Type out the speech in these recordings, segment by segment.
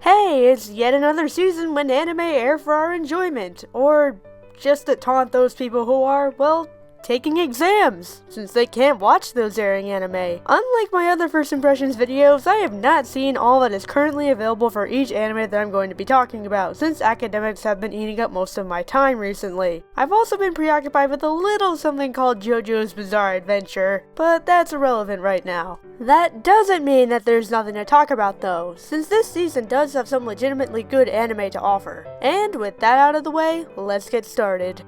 Hey, it's yet another season when anime air for our enjoyment, or just to taunt those people who are, well, taking exams, since they can't watch those airing anime. Unlike my other first impressions videos, I have not seen all that is currently available for each anime that I'm going to be talking about, since academics have been eating up most of my time recently. I've also been preoccupied with a little something called JoJo's Bizarre Adventure, but that's irrelevant right now. That doesn't mean that there's nothing to talk about though, since this season does have some legitimately good anime to offer. And with that out of the way, let's get started.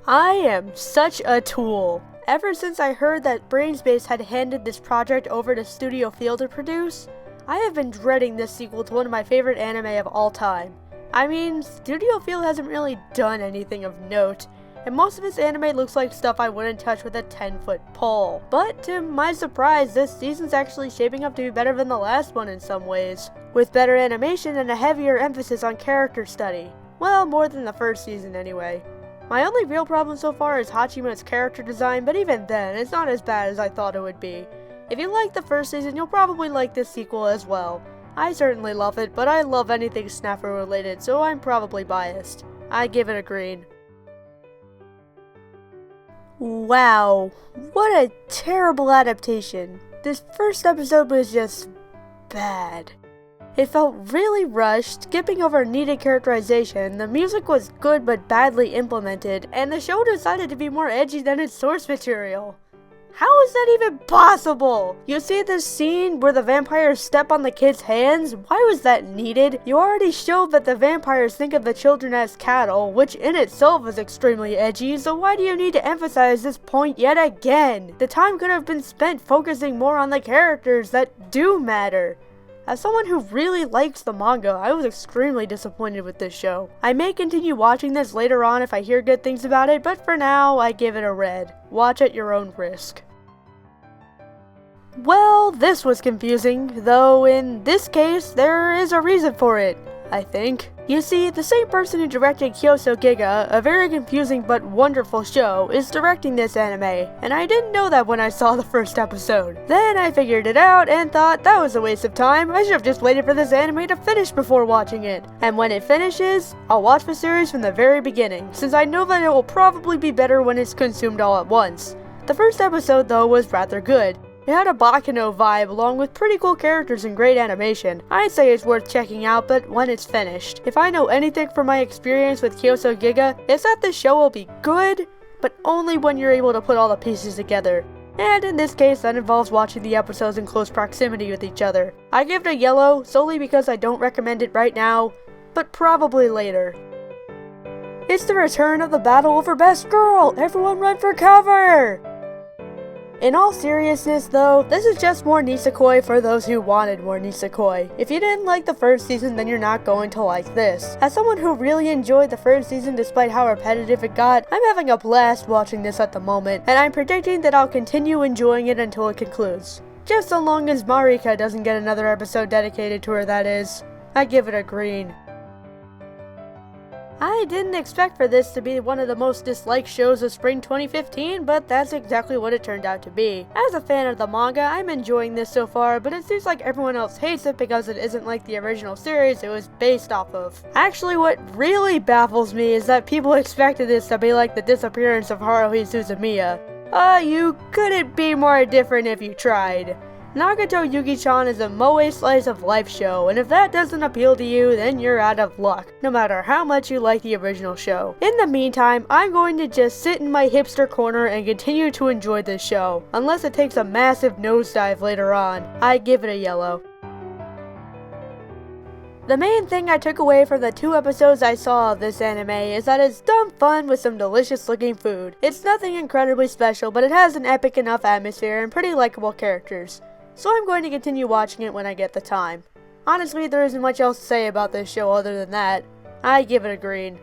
I am such a tool. Ever since I heard that Brainspace had handed this project over to Studio Field to produce, I have been dreading this sequel to one of my favorite anime of all time. I mean, Studio Field hasn't really done anything of note, and most of its anime looks like stuff I wouldn't touch with a 10-foot pole. But to my surprise, this season's actually shaping up to be better than the last one in some ways, with better animation and a heavier emphasis on character study. Well, more than the first season anyway. My only real problem so far is Hachima's character design, but even then, it's not as bad as I thought it would be. If you liked the first season, you'll probably like this sequel as well. I certainly love it, but I love anything Snafu related, so I'm probably biased. I give it a green. Wow, what a terrible adaptation. This first episode was just bad. It felt really rushed, skipping over needed characterization, the music was good but badly implemented, and the show decided to be more edgy than its source material. How is that even possible? You see this scene where the vampires step on the kids' hands? Why was that needed? You already showed that the vampires think of the children as cattle, which in itself is extremely edgy, so why do you need to emphasize this point yet again? The time could have been spent focusing more on the characters that do matter. As someone who really likes the manga, I was extremely disappointed with this show. I may continue watching this later on if I hear good things about it, but for now, I give it a red. Watch at your own risk. Well, this was confusing, though in this case, there is a reason for it, I think. You see, the same person who directed Kyoso Giga, a very confusing but wonderful show, is directing this anime, and I didn't know that when I saw the first episode. Then I figured it out and thought that was a waste of time. I should have just waited for this anime to finish before watching it. And when it finishes, I'll watch the series from the very beginning, since I know that it will probably be better when it's consumed all at once. The first episode, though, was rather good. It had a Bakano vibe along with pretty cool characters and great animation. I'd say it's worth checking out, but when it's finished. If I know anything from my experience with Kyoso Giga, it's that this show will be good, but only when you're able to put all the pieces together. And in this case, that involves watching the episodes in close proximity with each other. I give it a yellow, solely because I don't recommend it right now, but probably later. It's the return of the battle over Best Girl! Everyone run for cover! In all seriousness though, this is just more nisekoi for those who wanted more nisekoi. If you didn't like the first season, then you're not going to like this. As someone who really enjoyed the first season despite how repetitive it got, I'm having a blast watching this at the moment, and I'm predicting that I'll continue enjoying it until it concludes. Just so long as Marika doesn't get another episode dedicated to her, that is. I give it a green. I didn't expect for this to be one of the most disliked shows of spring 2015, but that's exactly what it turned out to be. As a fan of the manga, I'm enjoying this so far, but it seems like everyone else hates it because it isn't like the original series it was based off of. Actually, what really baffles me is that people expected this to be like the disappearance of Haruhi Suzumiya. You couldn't be more different if you tried. Nagato Yugi-chan is a moe slice of life show, and if that doesn't appeal to you, then you're out of luck, no matter how much you like the original show. In the meantime, I'm going to just sit in my hipster corner and continue to enjoy this show, unless it takes a massive nosedive later on. I give it a yellow. The main thing I took away from the 2 episodes I saw of this anime is that it's dumb fun with some delicious looking food. It's nothing incredibly special, but it has an epic enough atmosphere and pretty likable characters. So I'm going to continue watching it when I get the time. Honestly, there isn't much else to say about this show other than that. I give it a green.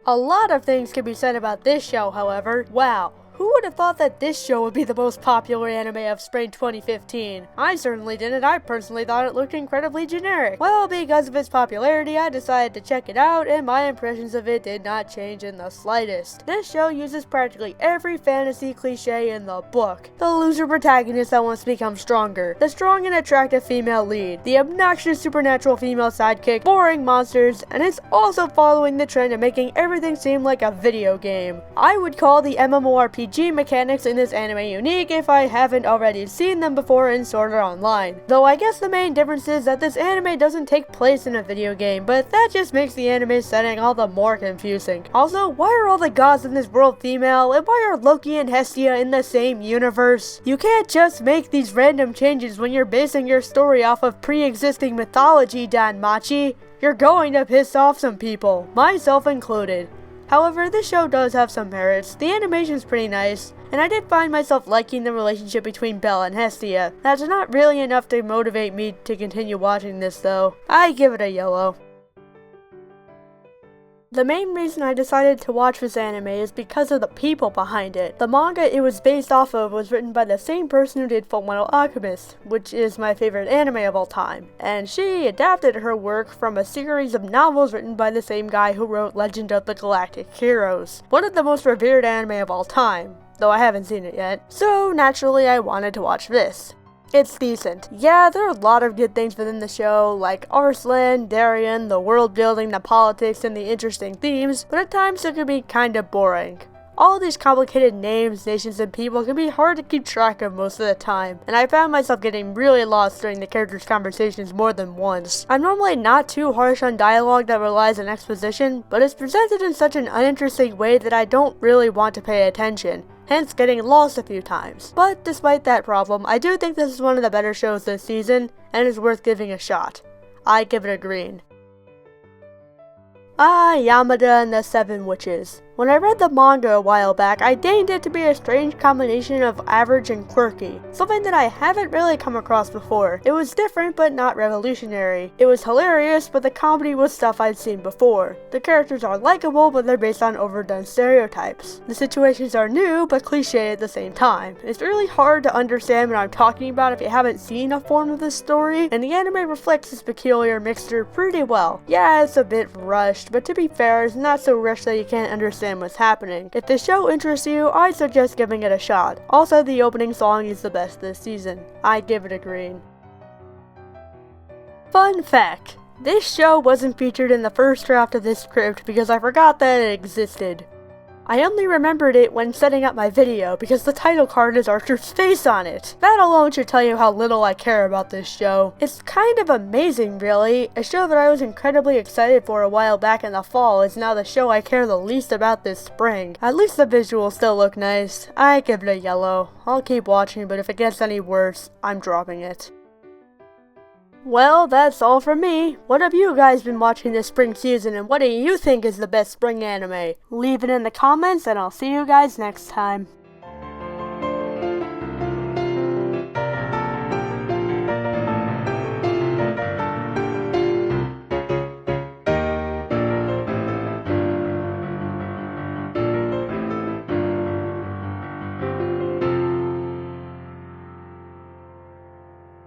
A lot of things can be said about this show, however. Wow, Who would have thought that this show would be the most popular anime of spring 2015? I certainly didn't. I personally thought it looked incredibly generic. Well, because of its popularity, I decided to check it out, and my impressions of it did not change in the slightest. This show uses practically every fantasy cliche in the book. The loser protagonist that wants to become stronger, the strong and attractive female lead, the obnoxious supernatural female sidekick, boring monsters, and it's also following the trend of making everything seem like a video game. I would call the MMORPG mechanics in this anime unique if I haven't already seen them before in Sword Art Online. Though I guess the main difference is that this anime doesn't take place in a video game, but that just makes the anime setting all the more confusing. Also, why are all the gods in this world female, and why are Loki and Hestia in the same universe? You can't just make these random changes when you're basing your story off of pre-existing mythology, Danmachi. You're going to piss off some people, myself included. However, this show does have some merits. The animation's pretty nice, and I did find myself liking the relationship between Belle and Hestia. That's not really enough to motivate me to continue watching this though. I give it a yellow. The main reason I decided to watch this anime is because of the people behind it. The manga it was based off of was written by the same person who did Fullmetal Alchemist, which is my favorite anime of all time, and she adapted her work from a series of novels written by the same guy who wrote Legend of the Galactic Heroes, one of the most revered anime of all time, though I haven't seen it yet. So naturally I wanted to watch this. It's decent. Yeah, there are a lot of good things within the show, like Arslan, Darien, the world building, the politics, and the interesting themes, but at times it can be kinda boring. All these complicated names, nations, and people can be hard to keep track of most of the time, and I found myself getting really lost during the characters' conversations more than once. I'm normally not too harsh on dialogue that relies on exposition, but it's presented in such an uninteresting way that I don't really want to pay attention, hence getting lost a few times. But despite that problem, I do think this is one of the better shows this season, and is worth giving a shot. I give it a green. Yamada and the Seven Witches. When I read the manga a while back, I deemed it to be a strange combination of average and quirky, something that I haven't really come across before. It was different but not revolutionary. It was hilarious, but the comedy was stuff I'd seen before. The characters are likable, but they're based on overdone stereotypes. The situations are new, but cliche at the same time. It's really hard to understand what I'm talking about if you haven't seen a form of this story, and the anime reflects this peculiar mixture pretty well. Yeah, it's a bit rushed, but to be fair, it's not so rushed that you can't understand what's happening. If the show interests you, I'd suggest giving it a shot. Also, the opening song is the best this season. I give it a green. Fun fact: this show wasn't featured in the first draft of this script because I forgot that it existed. I only remembered it when setting up my video because the title card has Archer's face on it. That alone should tell you how little I care about this show. It's kind of amazing, really. A show that I was incredibly excited for a while back in the fall is now the show I care the least about this spring. At least the visuals still look nice. I give it a yellow. I'll keep watching, but if it gets any worse, I'm dropping it. Well, that's all from me. What have you guys been watching this spring season, and what do you think is the best spring anime? Leave it in the comments, and I'll see you guys next time.